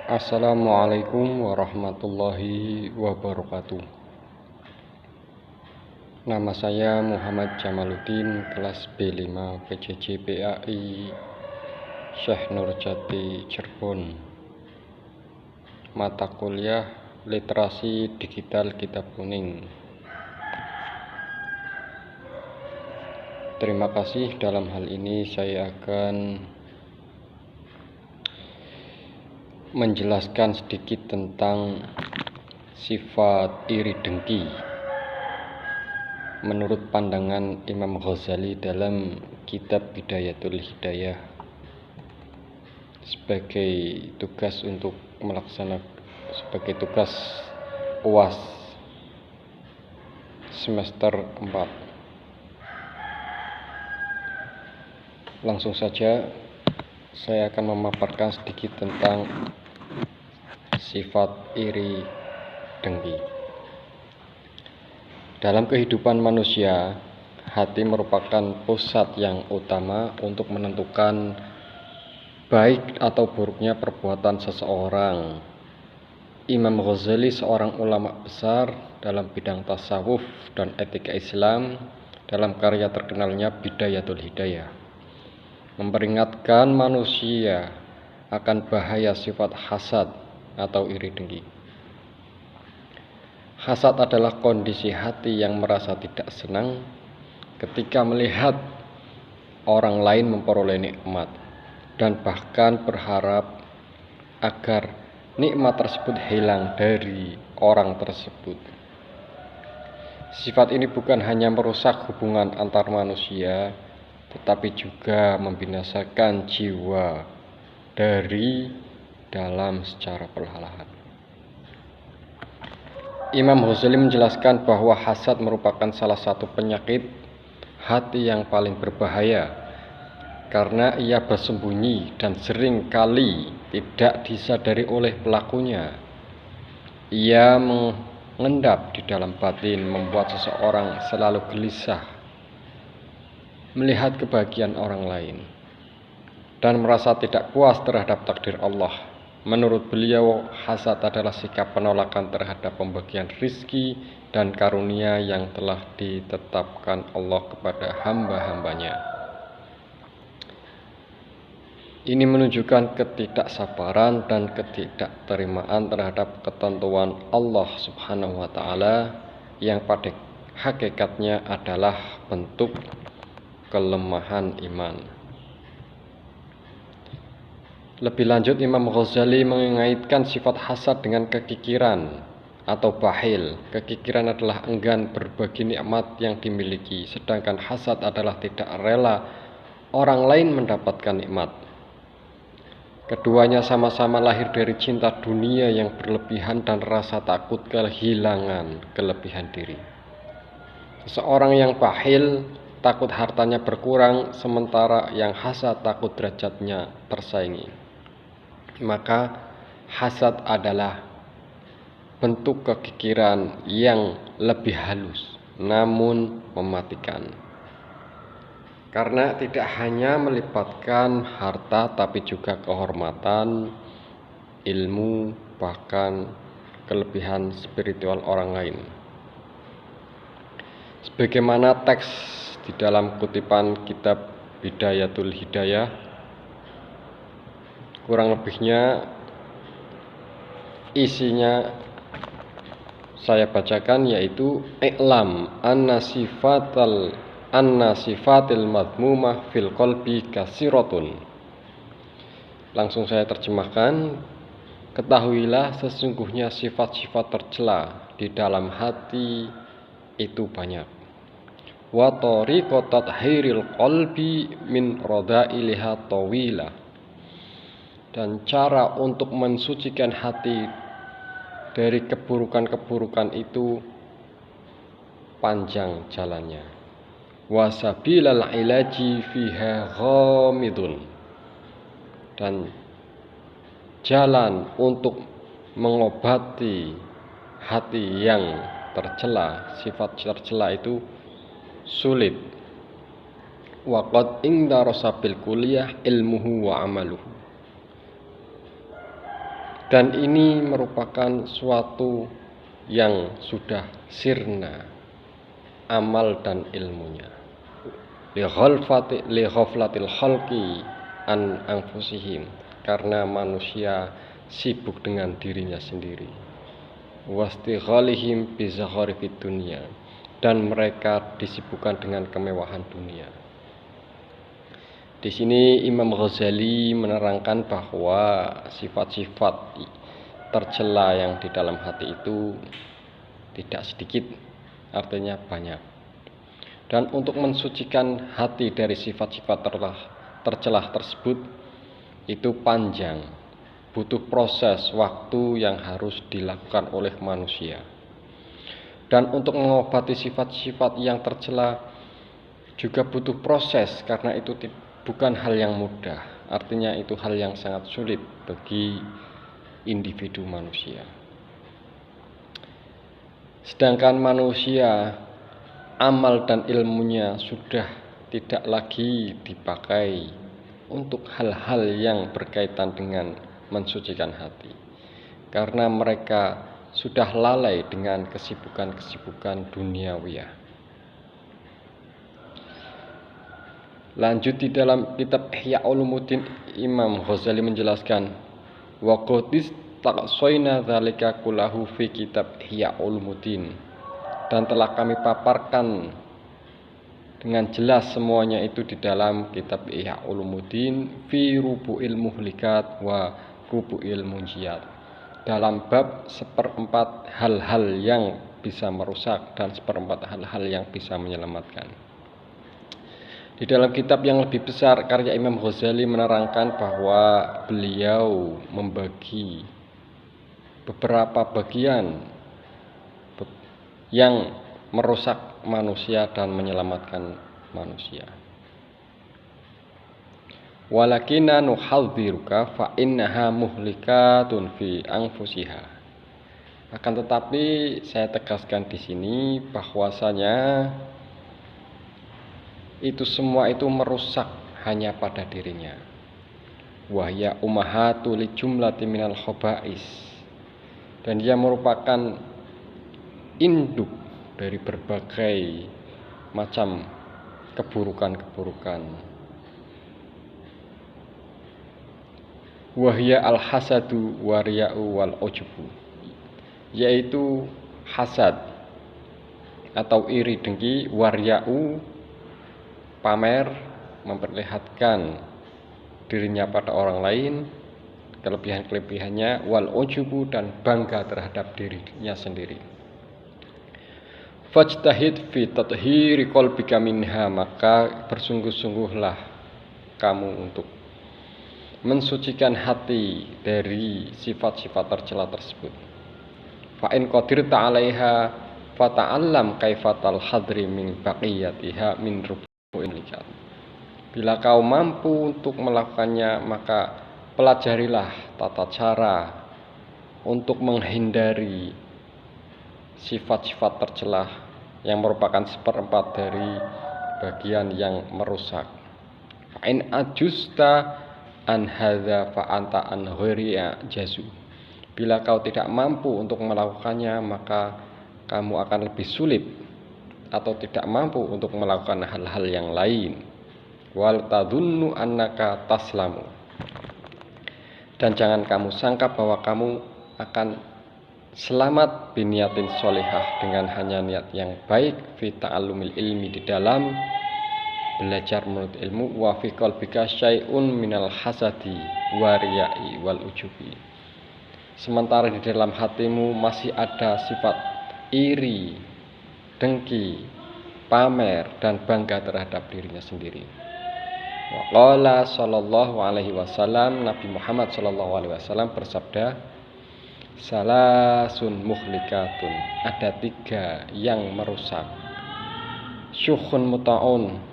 Assalamualaikum warahmatullahi wabarakatuh. Nama saya Muhammad Jamaluddin, kelas B5 PJJ PAI Syekh Nurjati Cirebon. Mata kuliah Literasi Digital Kitab Kuning. Terima kasih. Dalam hal ini saya akan menjelaskan sedikit tentang sifat iri dengki menurut pandangan Imam Ghazali dalam kitab Bidayatul Hidayah sebagai tugas UAS semester 4. Langsung saja saya akan memaparkan sedikit tentang sifat iri dengki. Dalam kehidupan manusia, hati merupakan pusat yang utama untuk menentukan baik atau buruknya perbuatan seseorang. Imam Ghazali, seorang ulama besar dalam bidang tasawuf dan etika Islam, dalam karya terkenalnya Bidayatul Hidayah, memperingatkan manusia akan bahaya sifat hasad atau iri dengki. Hasad adalah kondisi hati yang merasa tidak senang ketika melihat orang lain memperoleh nikmat dan bahkan berharap agar nikmat tersebut hilang dari orang tersebut. Sifat ini bukan hanya merusak hubungan antar manusia, tetapi juga membinasakan jiwa dari dalam secara perlahan. Imam Ghazali menjelaskan bahwa hasad merupakan salah satu penyakit hati yang paling berbahaya karena ia bersembunyi dan sering kali tidak disadari oleh pelakunya. Ia mengendap di dalam batin, membuat seseorang selalu gelisah melihat kebahagiaan orang lain dan merasa tidak puas terhadap takdir Allah. Menurut beliau, hasad adalah sikap penolakan terhadap pembagian rizki dan karunia yang telah ditetapkan Allah kepada hamba-hambanya. Ini menunjukkan ketidaksabaran dan ketidakterimaan terhadap ketentuan Allah Subhanahu wa Ta'ala yang pada hakikatnya adalah bentuk kelemahan iman. Lebih lanjut, Imam Ghazali mengaitkan sifat hasad dengan kekikiran atau bakhil. Kekikiran adalah enggan berbagi nikmat yang dimiliki, sedangkan hasad adalah tidak rela orang lain mendapatkan nikmat. Keduanya sama-sama lahir dari cinta dunia yang berlebihan dan rasa takut kehilangan kelebihan diri. Seseorang yang bakhil takut hartanya berkurang, sementara yang hasad takut derajatnya tersaingi. Maka hasad adalah bentuk kekikiran yang lebih halus namun mematikan, karena tidak hanya melibatkan harta tapi juga kehormatan, ilmu, bahkan kelebihan spiritual orang lain. Sebagaimana teks di dalam kutipan kitab Bidayatul Hidayah, kurang lebihnya isinya saya bacakan, yaitu i'lam anna sifatil madmumah fil qalbi kasiratun. Langsung saya terjemahkan, ketahuilah sesungguhnya sifat-sifat tercela di dalam hati itu banyak. Wa tariqat tathhiril qalbi min rada'iliha tawilah, dan cara untuk mensucikan hati dari keburukan-keburukan itu panjang jalannya. Wasabilal ilaji fiha ghamidun, dan jalan untuk mengobati hati yang tercela, sifat tercela itu sulit. Waqad inda rasabil kuliah ilmuhu wa amaluhu, Dan ini merupakan suatu yang sudah sirna amal dan ilmunya. Li ghaflatil khalqi an anfusihim, karena manusia sibuk dengan dirinya sendiri. Wastighalihim bi zakharifid dunya, dan mereka disibukkan dengan kemewahan dunia. Di sini Imam Ghazali menerangkan bahwa sifat-sifat tercela yang di dalam hati itu tidak sedikit, artinya banyak. Dan untuk mensucikan hati dari sifat-sifat tercelah tersebut itu panjang, butuh proses waktu yang harus dilakukan oleh manusia. Dan untuk mengobati sifat-sifat yang tercela juga butuh proses, karena itu bukan hal yang mudah, artinya itu hal yang sangat sulit bagi individu manusia. Sedangkan manusia, amal dan ilmunya sudah tidak lagi dipakai untuk hal-hal yang berkaitan dengan mensucikan hati, karena mereka sudah lalai dengan kesibukan-kesibukan duniawiyah. Lanjut di dalam kitab Ihya Ulumuddin, Imam Ghazali menjelaskan, wa qadis taqsayna dzalika kullahu fi kitab Ihya Ulumuddin, dan telah kami paparkan dengan jelas semuanya itu di dalam kitab Ihya Ulumuddin fi rubu'il muhlikat wa rubu'il munjiyat, dalam bab 1/4 hal-hal yang bisa merusak dan 1/4 hal-hal yang bisa menyelamatkan. Di dalam kitab yang lebih besar karya Imam Ghazali menerangkan bahwa beliau membagi beberapa bagian yang merusak manusia dan menyelamatkan manusia. Walakina nuhadziruka fa innaha muhlikatun fi anfusiha. Akan tetapi saya tegaskan di sini bahwasanya itu semua itu merusak hanya pada dirinya. Wahya ummahatu li jumlati minal khaba'is, dan dia merupakan induk dari berbagai macam keburukan-keburukan. Wahya al-hasadu wariya'u wal ujubu, yaitu hasad atau iri dengki, warya'u pamer, memperlihatkan dirinya pada orang lain, kelebihan-kelebihannya, wal ujubu, dan bangga terhadap dirinya sendiri. Fajtahid fi tathhiri qalbika minha, maka bersungguh-sungguhlah kamu untuk mensucikan hati dari sifat-sifat tercela tersebut. Fa in qadirta 'alaiha fata'allam kaifatal hadri min baqiyatiha min Bila kau mampu untuk melakukannya, maka pelajarilah tata cara untuk menghindari sifat-sifat tercelah yang merupakan 1/4 dari bagian yang merusak. Fa'in ajusta an hadza fa anta an ghairiya jazu. Bila kau tidak mampu untuk melakukannya, maka kamu akan lebih sulit atau tidak mampu untuk melakukan hal-hal yang lain. Wal tadunnu annaka taslamu, dan jangan kamu sangka bahwa kamu akan selamat biniatin solihah, dengan hanya niat yang baik, fi ta'allumil ilmi, di dalam belajar menurut ilmu, wa fi qalbika syai'un minal hasadi wa riya'i wal ujubi, sementara di dalam hatimu masih ada sifat iri, dengki, pamer, dan bangga terhadap dirinya sendiri. Waqala sallallahu alaihi wasallam, Nabi Muhammad sallallahu alaihi wasallam bersabda, salasun muhlikatun, ada 3 yang merusak. Syukhun muta'un,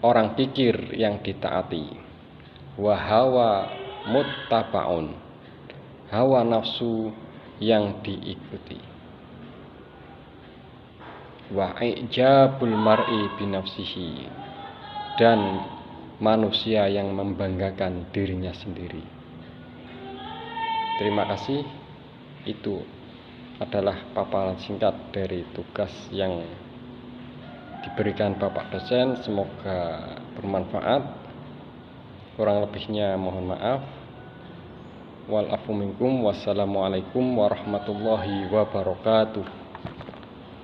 orang kikir yang ditaati. Wa hawa muttaba'un, hawa nafsu yang diikuti. Wa ijabul mar'i binafsihi, dan manusia yang membanggakan dirinya sendiri. Terima kasih. Itu adalah paparan singkat dari tugas yang diberikan Bapak dosen. Semoga bermanfaat. Kurang lebihnya mohon maaf. Wal afu minkum. Wassalamualaikum warahmatullahi wabarakatuh.